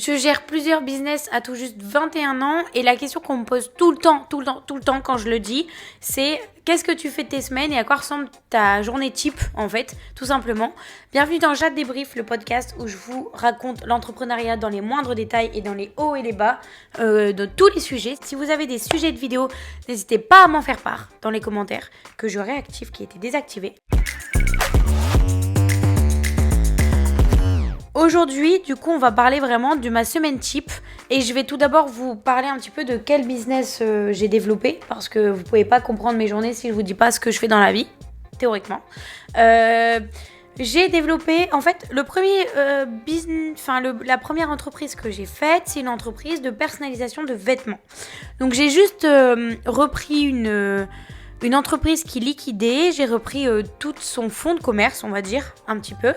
Je gère plusieurs business à tout juste 21 ans et la question qu'on me pose tout le temps quand je le dis, c'est qu'est-ce que tu fais de tes semaines et à quoi ressemble ta journée type en fait, tout simplement. Bienvenue dans Jade Débrief, le podcast où je vous raconte l'entrepreneuriat dans les moindres détails et dans les hauts et les bas de tous les sujets. Si vous avez des sujets de vidéo, n'hésitez pas à m'en faire part dans les commentaires que je réactive qui étaient désactivés. Aujourd'hui, du coup, on va parler vraiment de ma semaine type et je vais tout d'abord vous parler un petit peu de quel business j'ai développé parce que vous pouvez pas comprendre mes journées si je vous dis pas ce que je fais dans la vie, théoriquement. J'ai développé, en fait, le premier la première entreprise que j'ai faite, c'est une entreprise de personnalisation de vêtements. Donc j'ai juste repris une entreprise qui liquidait, j'ai repris tout son fonds de commerce, on va dire, un petit peu.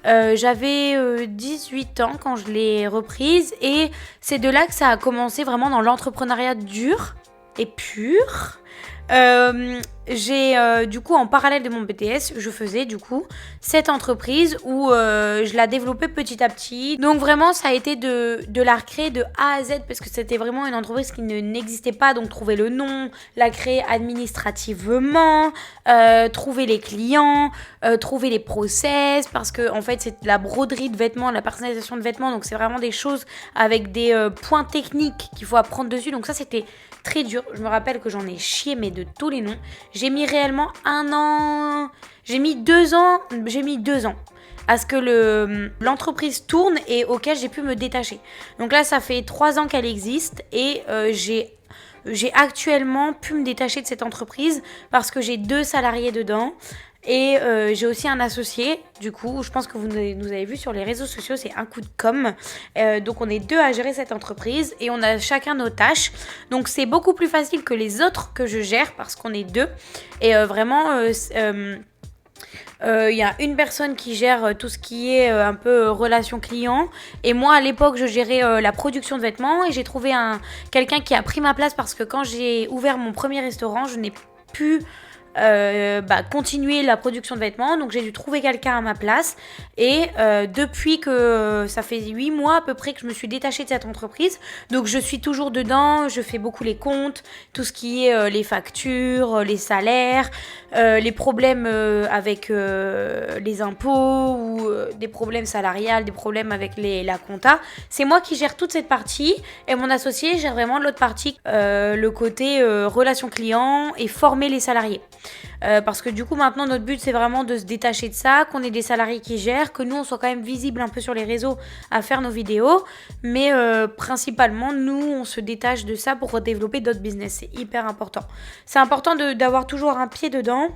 J'avais 18 ans quand je l'ai reprise et c'est de là que ça a commencé vraiment dans l'entrepreneuriat dur et pur. J'ai du coup en parallèle de mon BTS, je faisais du coup cette entreprise où je la développais petit à petit. Donc vraiment ça a été de la recréer de A à Z parce que c'était vraiment une entreprise qui n'existait pas. Donc trouver le nom, la créer administrativement, trouver les clients, trouver les process parce que en fait c'est de la broderie de vêtements, de la personnalisation de vêtements. Donc c'est vraiment des choses avec des points techniques qu'il faut apprendre dessus. Donc ça c'était très dur. Je me rappelle que j'en ai chié mais de tous les noms. J'ai mis réellement 1 an, j'ai mis 2 ans à ce que l'entreprise tourne et auquel j'ai pu me détacher. Donc là, ça fait 3 ans qu'elle existe et j'ai actuellement pu me détacher de cette entreprise parce que j'ai 2 salariés dedans. Et j'ai aussi un associé, du coup, je pense que vous nous avez vu sur les réseaux sociaux, c'est un coup de com'. Donc on est 2 à gérer cette entreprise et on a chacun nos tâches. Donc c'est beaucoup plus facile que les autres que je gère parce qu'on est 2. Et vraiment, il y a une personne qui gère tout ce qui est un peu relation client. Et moi, à l'époque, je gérais la production de vêtements et j'ai trouvé quelqu'un qui a pris ma place parce que quand j'ai ouvert mon premier restaurant, je n'ai pu continuer la production de vêtements, donc j'ai dû trouver quelqu'un à ma place et depuis que ça fait 8 mois à peu près que je me suis détachée de cette entreprise, donc je suis toujours dedans, je fais beaucoup les comptes, tout ce qui est les factures, les salaires, les problèmes avec les impôts ou des problèmes salariales, des problèmes avec la compta, c'est moi qui gère toute cette partie et mon associé gère vraiment l'autre partie, le côté relation client et former les salariés. Parce que du coup maintenant notre but c'est vraiment de se détacher de ça, qu'on ait des salariés qui gèrent, que nous on soit quand même visible un peu sur les réseaux à faire nos vidéos, mais principalement nous on se détache de ça pour développer d'autres business, c'est hyper important. C'est important d'avoir toujours un pied dedans,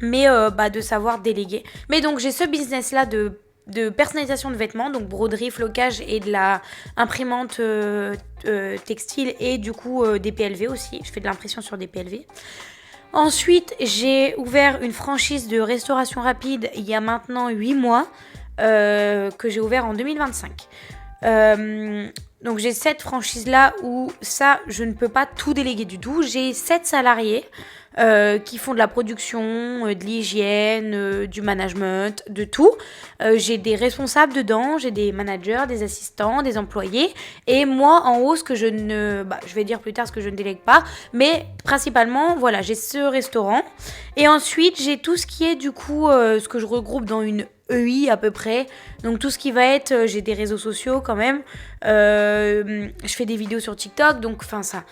mais de savoir déléguer. Mais donc j'ai ce business là de personnalisation de vêtements, donc broderie, flocage et de la imprimante textile et du coup des PLV aussi, je fais de l'impression sur des PLV. Ensuite, j'ai ouvert une franchise de restauration rapide il y a maintenant 8 mois que j'ai ouvert en 2025. Donc j'ai cette franchise-là où ça, je ne peux pas tout déléguer du tout. J'ai 7 salariés qui font de la production, de l'hygiène, du management, de tout. J'ai des responsables dedans, j'ai des managers, des assistants, des employés. Et moi, en haut, ce que je vais dire plus tard ce que je ne délègue pas. Mais principalement, voilà, j'ai ce restaurant. Et ensuite, j'ai tout ce qui est du coup, ce que je regroupe dans une EI à peu près. Donc tout ce qui va être, j'ai des réseaux sociaux quand même. Je fais des vidéos sur TikTok, donc enfin ça...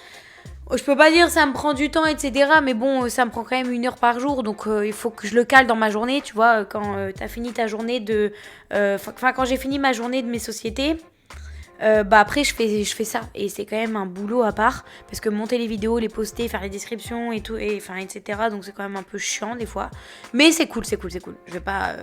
Je peux pas dire ça me prend du temps, etc. Mais bon, ça me prend quand même 1 heure par jour. Donc il faut que je le cale dans ma journée. Tu vois, quand t'as fini ta journée de... quand j'ai fini ma journée de mes sociétés... après je fais ça et c'est quand même un boulot à part parce que monter les vidéos, les poster, faire les descriptions et tout et enfin etc. Donc c'est quand même un peu chiant des fois, mais c'est cool. Je vais pas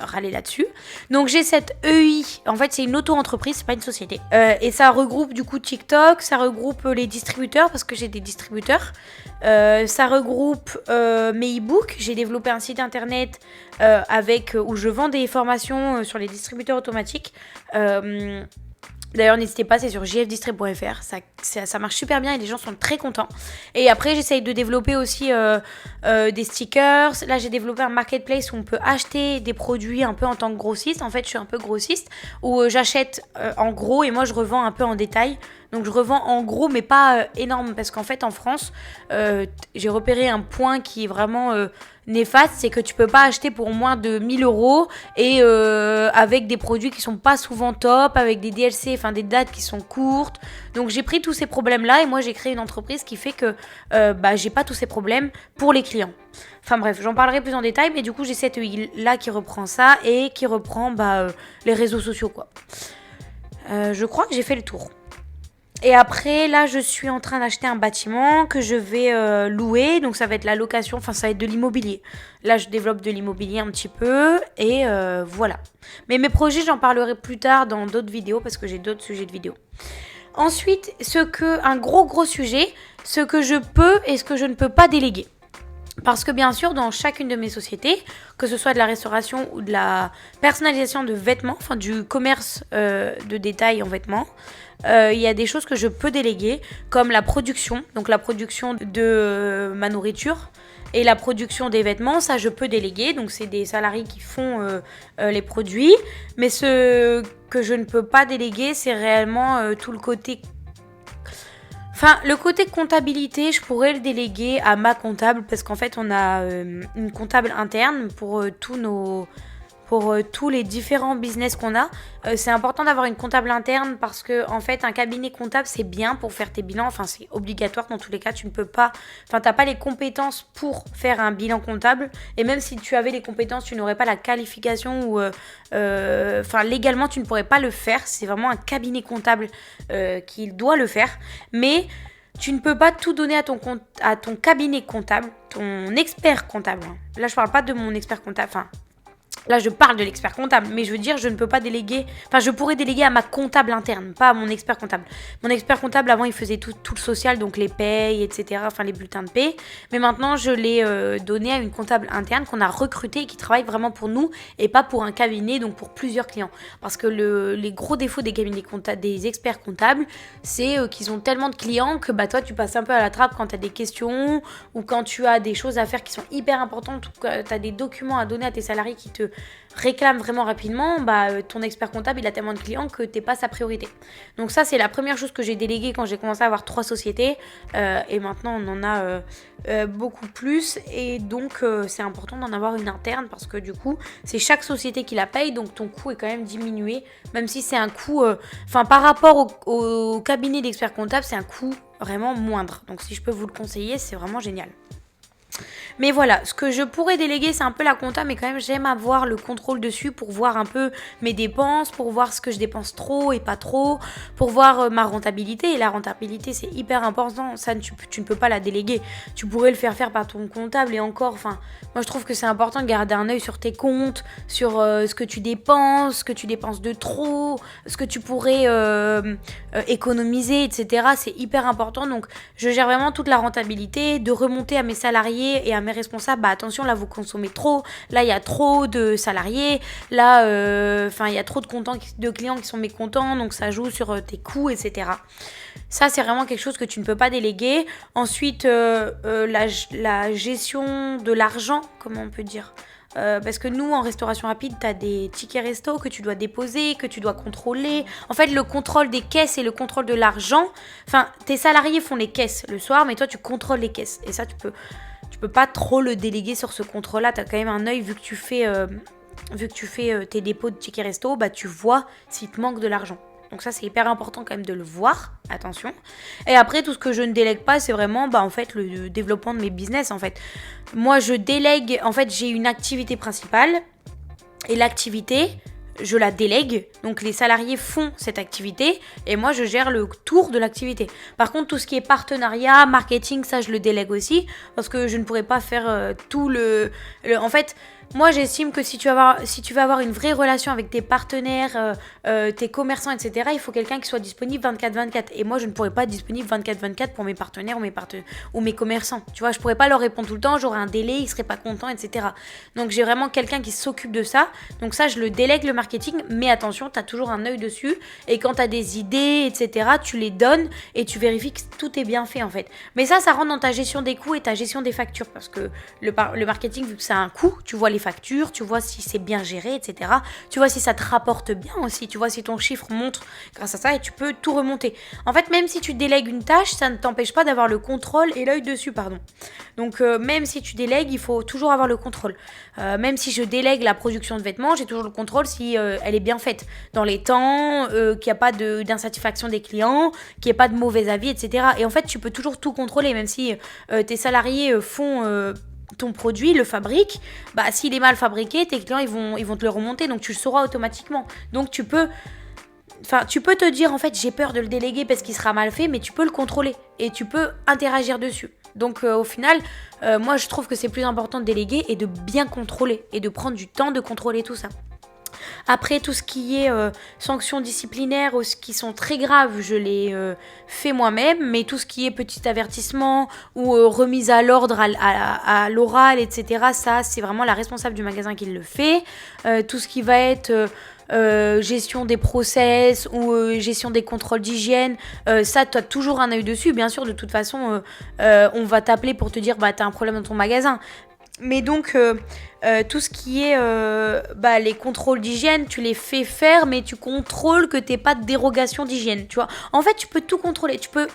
râler là-dessus. Donc j'ai cette EI, en fait c'est une auto-entreprise, c'est pas une société, et ça regroupe du coup TikTok, ça regroupe les distributeurs parce que j'ai des distributeurs, ça regroupe mes e-books. J'ai développé un site internet où je vends des formations sur les distributeurs automatiques. D'ailleurs, n'hésitez pas, c'est sur jfdistrib.fr. Ça marche super bien et les gens sont très contents. Et après, j'essaye de développer aussi des stickers. Là, j'ai développé un marketplace où on peut acheter des produits un peu en tant que grossiste. En fait, je suis un peu grossiste où j'achète en gros et moi, je revends un peu en détail. Donc, je revends en gros, mais pas énorme. Parce qu'en fait, en France, j'ai repéré un point qui est vraiment néfaste. C'est que tu peux pas acheter pour moins de 1000 euros et avec des produits qui sont pas souvent top, avec des DLC, enfin des dates qui sont courtes. Donc, j'ai pris tous ces problèmes-là et moi, j'ai créé une entreprise qui fait que j'ai pas tous ces problèmes pour les clients. Enfin bref, j'en parlerai plus en détail, mais du coup, j'ai cette œil-là qui reprend ça et qui reprend les réseaux sociaux, quoi. Je crois que j'ai fait le tour. Et après, là, je suis en train d'acheter un bâtiment que je vais louer. Donc, ça va être la location, enfin, ça va être de l'immobilier. Là, je développe de l'immobilier un petit peu. Et voilà. Mais mes projets, j'en parlerai plus tard dans d'autres vidéos parce que j'ai d'autres sujets de vidéos. Ensuite, un gros sujet, ce que je peux et ce que je ne peux pas déléguer. Parce que bien sûr, dans chacune de mes sociétés, que ce soit de la restauration ou de la personnalisation de vêtements, enfin du commerce de détail en vêtements, il y a des choses que je peux déléguer, comme la production, donc la production de ma nourriture et la production des vêtements, ça je peux déléguer, donc c'est des salariés qui font les produits, mais ce que je ne peux pas déléguer, c'est réellement tout le côté... Enfin, le côté comptabilité, je pourrais le déléguer à ma comptable parce qu'en fait, on a une comptable interne pour tous les différents business qu'on a. C'est important d'avoir une comptable interne parce que en fait, un cabinet comptable, c'est bien pour faire tes bilans. Enfin, c'est obligatoire dans tous les cas. Tu ne peux pas... Enfin, t'as pas les compétences pour faire un bilan comptable. Et même si tu avais les compétences, tu n'aurais pas la qualification ou... Enfin, légalement, tu ne pourrais pas le faire. C'est vraiment un cabinet comptable qui doit le faire. Mais... tu ne peux pas tout donner à ton cabinet comptable, ton expert comptable. Là, je parle pas de mon expert comptable. Enfin, là, je parle de l'expert comptable, mais je veux dire, je ne peux pas déléguer... Enfin, je pourrais déléguer à ma comptable interne, pas à mon expert comptable. Mon expert comptable, avant, il faisait tout le social, donc les payes, etc., enfin, les bulletins de paie. Mais maintenant, je l'ai donné à une comptable interne qu'on a recrutée et qui travaille vraiment pour nous et pas pour un cabinet, donc pour plusieurs clients. Parce que les gros défauts des cabinets comptables, des experts comptables, c'est qu'ils ont tellement de clients que toi, tu passes un peu à la trappe quand tu as des questions ou quand tu as des choses à faire qui sont hyper importantes ou que tu as des documents à donner à tes salariés qui te réclame vraiment rapidement, ton expert comptable il a tellement de clients que t'es pas sa priorité. Donc ça c'est la première chose que j'ai déléguée quand j'ai commencé à avoir 3 sociétés et maintenant on en a beaucoup plus et donc c'est important d'en avoir une interne parce que du coup c'est chaque société qui la paye donc ton coût est quand même diminué même si c'est un coût par rapport au cabinet d'experts comptables c'est un coût vraiment moindre. Donc si je peux vous le conseiller c'est vraiment génial. Mais voilà, ce que je pourrais déléguer, c'est un peu la compta, mais quand même, j'aime avoir le contrôle dessus pour voir un peu mes dépenses, pour voir ce que je dépense trop et pas trop, pour voir ma rentabilité. Et la rentabilité, c'est hyper important. Ça, tu ne peux pas la déléguer. Tu pourrais le faire par ton comptable et encore, moi, je trouve que c'est important de garder un œil sur tes comptes, sur ce que tu dépenses de trop, ce que tu pourrais économiser, etc. C'est hyper important. Donc, je gère vraiment toute la rentabilité, de remonter à mes salariés et à mes responsables, attention, là vous consommez trop, là il y a trop de salariés, là il y a trop de clients qui sont mécontents, donc ça joue sur tes coûts, etc. Ça c'est vraiment quelque chose que tu ne peux pas déléguer. Ensuite la gestion de l'argent, comment on peut dire, parce que nous en restauration rapide t'as des tickets resto que tu dois déposer, que tu dois contrôler. En fait le contrôle des caisses et le contrôle de l'argent, tes salariés font les caisses le soir mais toi tu contrôles les caisses et ça tu peux pas trop le déléguer sur ce contrôle-là. Tu as quand même un œil vu que tu fais tes dépôts de tickets resto, tu vois s'il te manque de l'argent. Donc ça, c'est hyper important quand même de le voir. Attention. Et après, tout ce que je ne délègue pas, c'est vraiment le développement de mes business. En fait, moi, je délègue. En fait, j'ai une activité principale et l'activité, je la délègue, donc les salariés font cette activité et moi je gère le tour de l'activité. Par contre tout ce qui est partenariat, marketing, ça je le délègue aussi parce que je ne pourrais pas faire tout en fait Moi, j'estime que si tu veux avoir une vraie relation avec tes partenaires, tes commerçants, etc., il faut quelqu'un qui soit disponible 24/24. Et moi, je ne pourrais pas être disponible 24/24 pour mes partenaires ou mes commerçants. Tu vois, je pourrais pas leur répondre tout le temps, j'aurais un délai, ils seraient pas contents, etc. Donc, j'ai vraiment quelqu'un qui s'occupe de ça. Donc ça, je le délègue le marketing, mais attention, tu as toujours un œil dessus. Et quand tu as des idées, etc., tu les donnes et tu vérifies que tout est bien fait, en fait. Mais ça rentre dans ta gestion des coûts et ta gestion des factures. Parce que le marketing, vu que c'est un coût, tu vois les factures, tu vois si c'est bien géré, etc. Tu vois si ça te rapporte bien aussi, tu vois si ton chiffre monte grâce à ça et tu peux tout remonter. En fait, même si tu délègues une tâche, ça ne t'empêche pas d'avoir le contrôle et l'œil dessus, pardon. Donc, même si tu délègues, il faut toujours avoir le contrôle. Même si je délègue la production de vêtements, j'ai toujours le contrôle si elle est bien faite dans les temps, qu'il n'y a pas d'insatisfaction des clients, qu'il n'y ait pas de mauvais avis, etc. Et en fait, tu peux toujours tout contrôler, même si tes salariés font ton produit, le fabrique, bah s'il est mal fabriqué, tes clients ils vont te le remonter, donc tu le sauras automatiquement. Donc tu peux te dire en fait j'ai peur de le déléguer parce qu'il sera mal fait, mais tu peux le contrôler et tu peux interagir dessus. Donc au final, moi je trouve que c'est plus important de déléguer et de bien contrôler et de prendre du temps de contrôler tout ça. Après, tout ce qui est sanctions disciplinaires ou ce qui sont très graves, je les fais moi-même. Mais tout ce qui est petit avertissement ou remise à l'ordre à l'oral, etc., ça, c'est vraiment la responsable du magasin qui le fait. Tout ce qui va être gestion des process ou gestion des contrôles d'hygiène, ça, tu as toujours un œil dessus. Bien sûr, de toute façon, on va t'appeler pour te dire bah, tu as un problème dans ton magasin. Mais donc, tout ce qui est les contrôles d'hygiène, tu les fais faire, mais tu contrôles que tu n'aies pas de dérogation d'hygiène, tu vois. En fait, tu peux tout contrôler, tu peux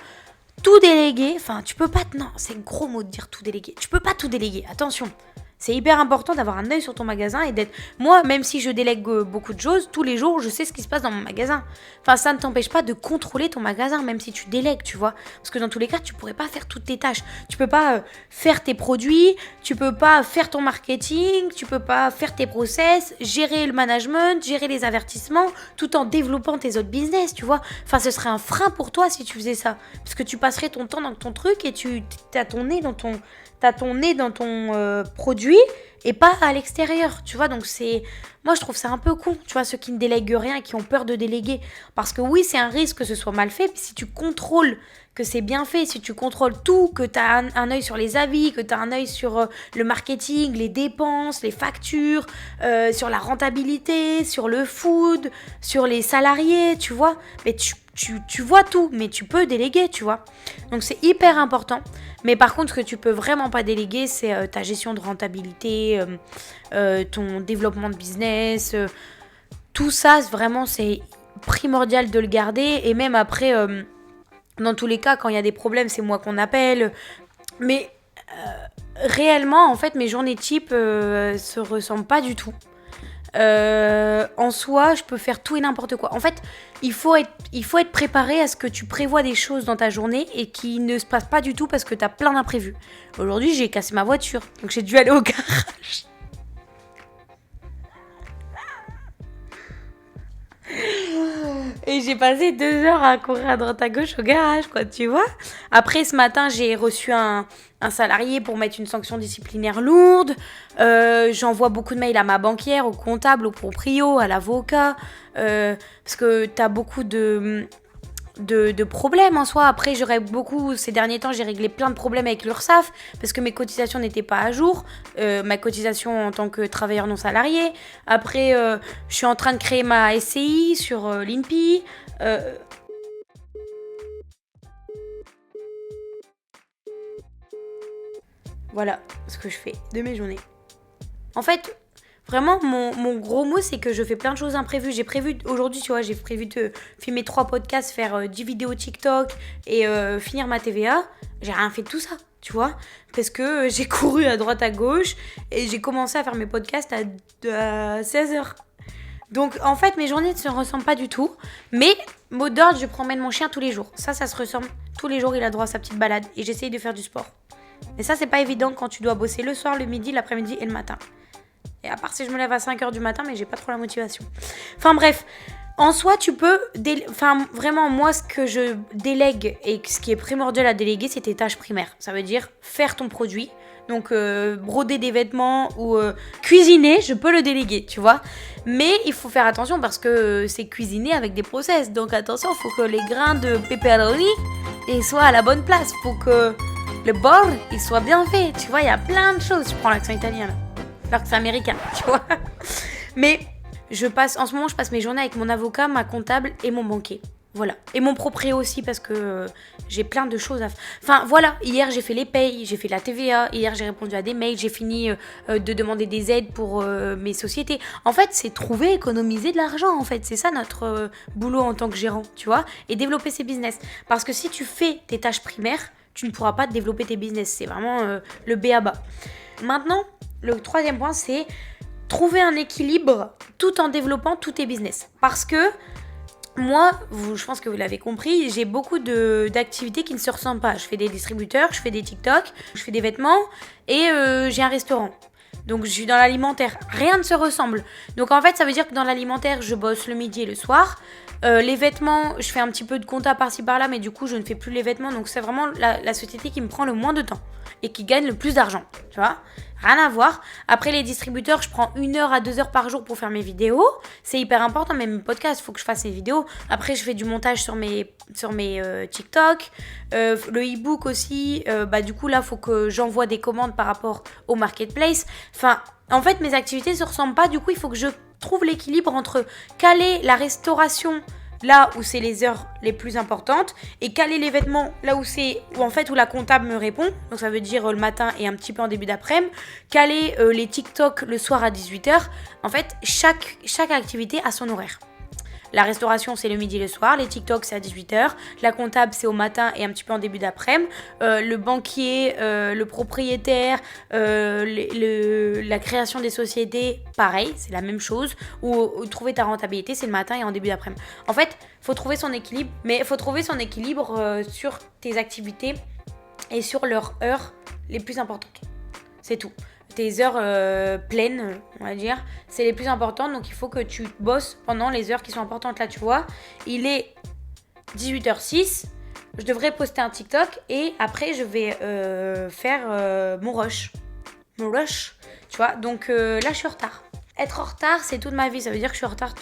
tout déléguer. Enfin, tu peux pas... Non, c'est gros mot de dire tout déléguer. Tu peux pas tout déléguer, attention. C'est hyper important d'avoir un œil sur ton magasin et d'être... Moi, même si je délègue beaucoup de choses, tous les jours, je sais ce qui se passe dans mon magasin. Enfin, ça ne t'empêche pas de contrôler ton magasin, même si tu délègues, tu vois. Parce que dans tous les cas, tu pourrais pas faire toutes tes tâches. Tu peux pas faire tes produits, tu peux pas faire ton marketing, tu peux pas faire tes process, gérer le management, gérer les avertissements, tout en développant tes autres business, tu vois. Enfin, ce serait un frein pour toi si tu faisais ça. Parce que tu passerais ton temps dans ton truc et tu as ton nez dans ton... T'as ton nez dans ton produit et pas à l'extérieur, tu vois. Donc moi je trouve ça un peu con, tu vois, ceux qui ne délèguent rien et qui ont peur de déléguer. Parce que oui, c'est un risque que ce soit mal fait, mais si tu contrôles que c'est bien fait, si tu contrôles tout, que tu as un œil sur les avis, que tu as un œil sur le marketing, les dépenses, les factures, sur la rentabilité, sur le food, sur les salariés, tu vois. Mais tu vois tout, mais tu peux déléguer, tu vois. Donc c'est hyper important. Mais par contre, ce que tu peux vraiment pas déléguer, c'est ta gestion de rentabilité, ton développement de business. Tout ça, vraiment, c'est primordial de le garder. Et même après, dans tous les cas, quand il y a des problèmes, c'est moi qu'on appelle. Mais réellement, en fait, mes journées type se ressemblent pas du tout. En soi, je peux faire tout et n'importe quoi. En fait, il faut être préparé à ce que tu prévois des choses dans ta journée et qui ne se passent pas du tout parce que tu as plein d'imprévus. Aujourd'hui, j'ai cassé ma voiture, donc j'ai dû aller au garage. Et j'ai passé 2 heures à courir à droite à gauche au garage, quoi, tu vois. Après, ce matin, j'ai reçu un salarié pour mettre une sanction disciplinaire lourde. J'envoie beaucoup de mails à ma banquière, au comptable, au proprio, à l'avocat. Parce que t'as beaucoup de problèmes en soi. Après, ces derniers temps, j'ai réglé plein de problèmes avec l'URSSAF parce que mes cotisations n'étaient pas à jour. Ma cotisation en tant que travailleur non salarié. Après, je suis en train de créer ma SCI sur l'INPI. Voilà ce que je fais de mes journées. En fait, vraiment, mon gros mot, c'est que je fais plein de choses imprévues. J'ai prévu, aujourd'hui, tu vois, j'ai prévu de filmer 3 podcasts, faire 10 vidéos TikTok et finir ma TVA. J'ai rien fait de tout ça, tu vois. Parce que j'ai couru à droite à gauche et j'ai commencé à faire mes podcasts à 16h. Donc, en fait, mes journées ne se ressemblent pas du tout. Mais, mot d'ordre, je promène mon chien tous les jours. Ça se ressemble. Tous les jours, il a droit à sa petite balade. Et j'essaye de faire du sport. Et ça, c'est pas évident quand tu dois bosser le soir, le midi, l'après-midi et le matin. Et à part si je me lève à 5h du matin, mais j'ai pas trop la motivation. Enfin bref, en soi, tu peux... vraiment, moi, ce que je délègue et ce qui est primordial à déléguer, c'est tes tâches primaires. Ça veut dire faire ton produit. Donc broder des vêtements ou cuisiner, je peux le déléguer, tu vois. Mais il faut faire attention parce que c'est cuisiner avec des process. Donc attention, il faut que les grains de pepperoni ils soient à la bonne place. Il faut que le bol il soit bien fait. Tu vois, il y a plein de choses. Je prends l'accent italien là. Alors que c'est américain, tu vois. Mais en ce moment, je passe mes journées avec mon avocat, ma comptable et mon banquier. Voilà. Et mon proprio aussi parce que j'ai plein de choses à faire. Enfin voilà, hier j'ai fait les payes, j'ai fait la TVA, hier j'ai répondu à des mails, j'ai fini de demander des aides pour mes sociétés. En fait, c'est trouver, économiser de l'argent en fait. C'est ça notre boulot en tant que gérant, tu vois. Et développer ses business. Parce que si tu fais tes tâches primaires, tu ne pourras pas développer tes business. C'est vraiment le b.a.-ba. Maintenant, le troisième point, c'est trouver un équilibre tout en développant tous tes business. Parce que moi, je pense que vous l'avez compris, j'ai beaucoup d'activités qui ne se ressemblent pas. Je fais des distributeurs, je fais des TikTok, je fais des vêtements et j'ai un restaurant. Donc je suis dans l'alimentaire. Rien ne se ressemble. Donc en fait, ça veut dire que dans l'alimentaire, je bosse le midi et le soir. Les vêtements, je fais un petit peu de compta par-ci par-là, mais du coup, je ne fais plus les vêtements. Donc c'est vraiment la société qui me prend le moins de temps et qui gagne le plus d'argent. Tu vois ? Rien à voir. Après les distributeurs, je prends 1 heure à 2 heures par jour pour faire mes vidéos. C'est hyper important, même mes podcasts, il faut que je fasse mes vidéos. Après, je fais du montage sur mes TikTok. Le e-book aussi. Du coup, là, il faut que j'envoie des commandes par rapport au marketplace. Enfin, en fait, mes activités ne se ressemblent pas. Du coup, il faut que je trouve l'équilibre entre caler la restauration là où c'est les heures les plus importantes et caler les vêtements là où la comptable me répond, donc ça veut dire le matin et un petit peu en début d'après-midi, caler les TikTok le soir à 18h. En fait, chaque activité a son horaire. La restauration, c'est le midi et le soir. Les TikTok, c'est à 18h. La comptable, c'est au matin et un petit peu en début d'après-midi. Le banquier, le propriétaire, la création des sociétés, pareil, c'est la même chose. Ou trouver ta rentabilité, c'est le matin et en début d'après-midi. En fait, il faut trouver son équilibre. Mais il faut trouver son équilibre sur tes activités et sur leurs heures les plus importantes. C'est tout. Tes heures pleines, on va dire, c'est les plus importantes. Donc, il faut que tu bosses pendant les heures qui sont importantes. Là, tu vois, il est 18h06. Je devrais poster un TikTok et après, je vais faire mon rush. Mon rush, tu vois. Donc, là, je suis en retard. Être en retard, c'est toute ma vie. Ça veut dire que je suis en retard.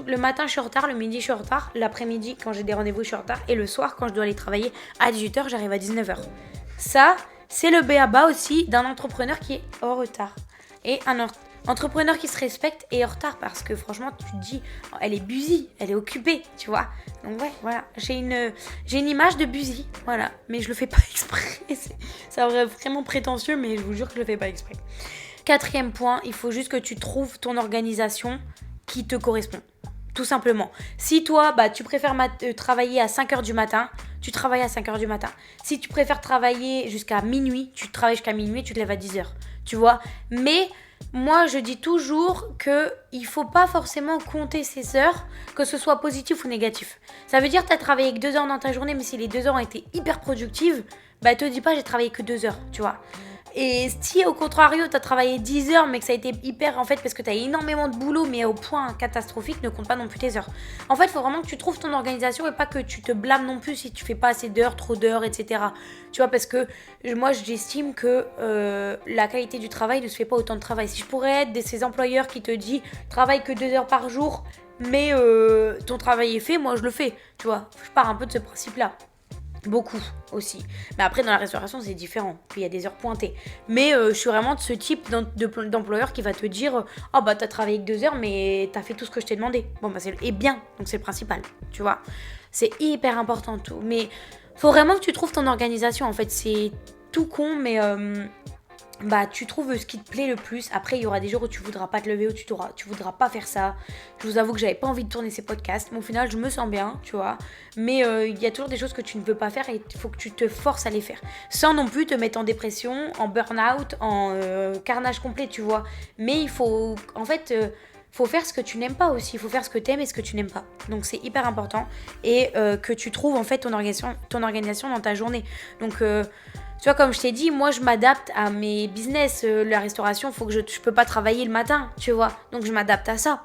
Le matin, je suis en retard. Le midi, je suis en retard. L'après-midi, quand j'ai des rendez-vous, je suis en retard. Et le soir, quand je dois aller travailler à 18h, j'arrive à 19h. Ça, c'est le b.a.-ba aussi d'un entrepreneur qui est en retard. Et un entrepreneur qui se respecte est en retard parce que franchement, tu te dis, elle est busy, elle est occupée, tu vois. Donc ouais, voilà, j'ai une image de busy, voilà. Mais je le fais pas exprès, ça aurait vraiment prétentieux, mais je vous jure que je le fais pas exprès. 4e point, il faut juste que tu trouves ton organisation qui te correspond. Tout simplement. Si toi, tu préfères travailler à 5h du matin, tu travailles à 5h du matin. Si tu préfères travailler jusqu'à minuit, tu travailles jusqu'à minuit, tu te lèves à 10h. Tu vois ? Mais moi, je dis toujours qu'il ne faut pas forcément compter ces heures, que ce soit positif ou négatif. Ça veut dire que tu as travaillé que 2 heures dans ta journée, mais si les 2 heures ont été hyper productives, te dis pas j'ai travaillé que 2 heures, tu vois. Et si au contrario t'as travaillé 10 heures mais que ça a été hyper en fait parce que t'as énormément de boulot mais au point catastrophique, ne compte pas non plus tes heures. En fait il faut vraiment que tu trouves ton organisation et pas que tu te blâmes non plus si tu fais pas assez d'heures, trop d'heures, etc. Tu vois, parce que moi j'estime que la qualité du travail ne se fait pas autant de travail. Si je pourrais être de ces employeurs qui te disent travaille que 2 heures par jour mais ton travail est fait, moi je le fais, tu vois. Je pars un peu de ce principe là. Beaucoup aussi. Mais après, dans la restauration, c'est différent. Puis il y a des heures pointées. Mais je suis vraiment de ce type d'employeur qui va te dire t'as travaillé que 2 heures, mais t'as fait tout ce que je t'ai demandé. Bon, et bien. Donc, c'est le principal. Tu vois. C'est hyper important tout. Mais faut vraiment que tu trouves ton organisation. En fait, c'est tout con, mais tu trouves ce qui te plaît le plus. Après, il y aura des jours où tu voudras pas te lever, où tu voudras pas faire ça. Je vous avoue que j'avais pas envie de tourner ces podcasts, mais au final, je me sens bien, tu vois. Mais il y a toujours des choses que tu ne veux pas faire et il faut que tu te forces à les faire. Sans non plus te mettre en dépression, en burn-out, en carnage complet, tu vois. Mais il faut, en fait... faut faire ce que tu n'aimes pas aussi, il faut faire ce que tu aimes et ce que tu n'aimes pas. Donc c'est hyper important et que tu trouves en fait ton organisation dans ta journée. Donc tu vois, comme je t'ai dit, moi je m'adapte à mes business. La restauration, faut que je peux pas travailler le matin, tu vois. Donc je m'adapte à ça.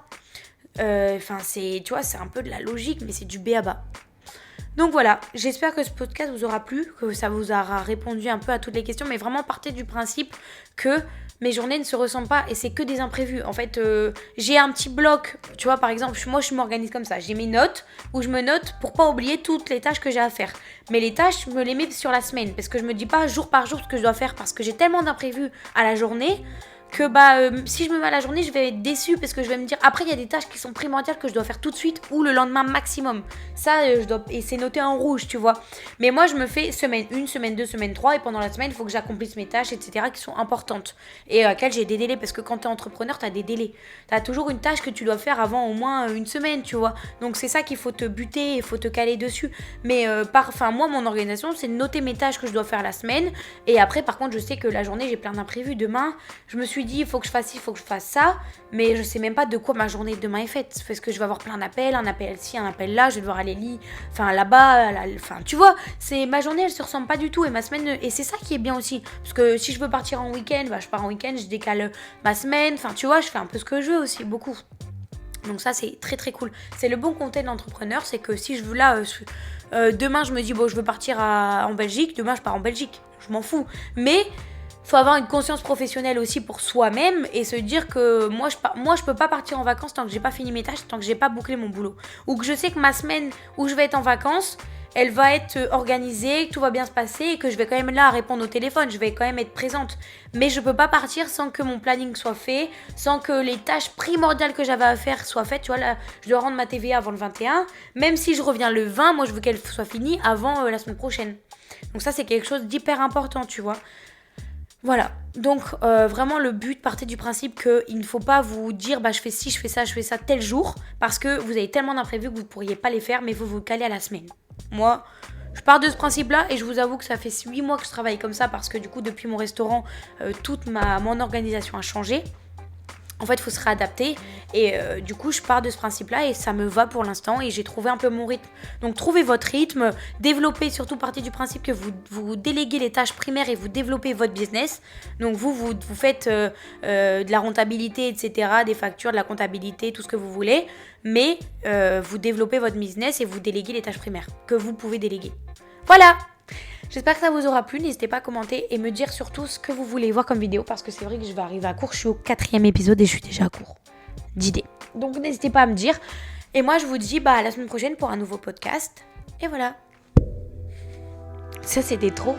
Tu vois, c'est un peu de la logique, mais c'est du b.a.-ba. Donc voilà, j'espère que ce podcast vous aura plu, que ça vous aura répondu un peu à toutes les questions, mais vraiment partez du principe que mes journées ne se ressemblent pas et c'est que des imprévus. En fait, j'ai un petit bloc, tu vois, par exemple, moi je m'organise comme ça. J'ai mes notes où je me note pour pas oublier toutes les tâches que j'ai à faire. Mais les tâches, je me les mets sur la semaine parce que je me dis pas jour par jour ce que je dois faire parce que j'ai tellement d'imprévus à la journée que si je me mets à la journée, je vais être déçue parce que je vais me dire après il y a des tâches qui sont primordiales que je dois faire tout de suite ou le lendemain maximum. Ça et c'est noté en rouge, tu vois. Mais moi je me fais semaine 1, semaine 2, semaine 3 et pendant la semaine, il faut que j'accomplisse mes tâches, etc. qui sont importantes et à laquelle j'ai des délais parce que quand tu es entrepreneur, tu as des délais. Tu as toujours une tâche que tu dois faire avant au moins une semaine, tu vois. Donc c'est ça qu'il faut te buter, il faut te caler dessus. Mais moi mon organisation, c'est de noter mes tâches que je dois faire la semaine et après par contre, je sais que la journée, j'ai plein d'imprévus. Demain, je me suis dit il faut que je fasse ci, il faut que je fasse ça, mais je sais même pas de quoi ma journée de demain est faite parce que je vais avoir plein d'appels, un appel ci, un appel là, je vais devoir aller là-bas, tu vois, c'est ma journée, elle se ressemble pas du tout et ma semaine, et c'est ça qui est bien aussi parce que si je veux partir en week-end, je pars en week-end, je décale ma semaine, tu vois, je fais un peu ce que je veux aussi, beaucoup. Donc ça c'est très très cool. C'est le bon côté de l'entrepreneur, c'est que si je veux demain je me dis bon je veux partir en Belgique, demain je pars en Belgique, je m'en fous. Mais faut avoir une conscience professionnelle aussi pour soi-même et se dire que moi je peux pas partir en vacances tant que j'ai pas fini mes tâches, tant que j'ai pas bouclé mon boulot. Ou que je sais que ma semaine où je vais être en vacances, elle va être organisée, que tout va bien se passer et que je vais quand même là à répondre au téléphone, je vais quand même être présente. Mais je peux pas partir sans que mon planning soit fait, sans que les tâches primordiales que j'avais à faire soient faites. Tu vois, là, je dois rendre ma TVA avant le 21. Même si je reviens le 20, moi je veux qu'elle soit finie avant la semaine prochaine. Donc ça c'est quelque chose d'hyper important, tu vois. Voilà, donc vraiment le but, partez du principe qu'il ne faut pas vous dire je fais ci, je fais ça tel jour parce que vous avez tellement d'imprévus que vous ne pourriez pas les faire mais vous calez à la semaine. Moi, je pars de ce principe-là et je vous avoue que ça fait 8 mois que je travaille comme ça parce que du coup depuis mon restaurant, toute mon organisation a changé. En fait, il faut se réadapter et du coup, je pars de ce principe-là et ça me va pour l'instant et j'ai trouvé un peu mon rythme. Donc, trouvez votre rythme, développez surtout partie du principe que vous déléguez les tâches primaires et vous développez votre business. Donc, vous faites de la rentabilité, etc., des factures, de la comptabilité, tout ce que vous voulez, mais vous développez votre business et vous déléguez les tâches primaires que vous pouvez déléguer. Voilà! J'espère que ça vous aura plu, n'hésitez pas à commenter et me dire surtout ce que vous voulez voir comme vidéo parce que c'est vrai que je vais arriver à court, je suis au 4e épisode et je suis déjà à court d'idées. Donc n'hésitez pas à me dire et moi je vous dis à la semaine prochaine pour un nouveau podcast et voilà. Ça c'était trop.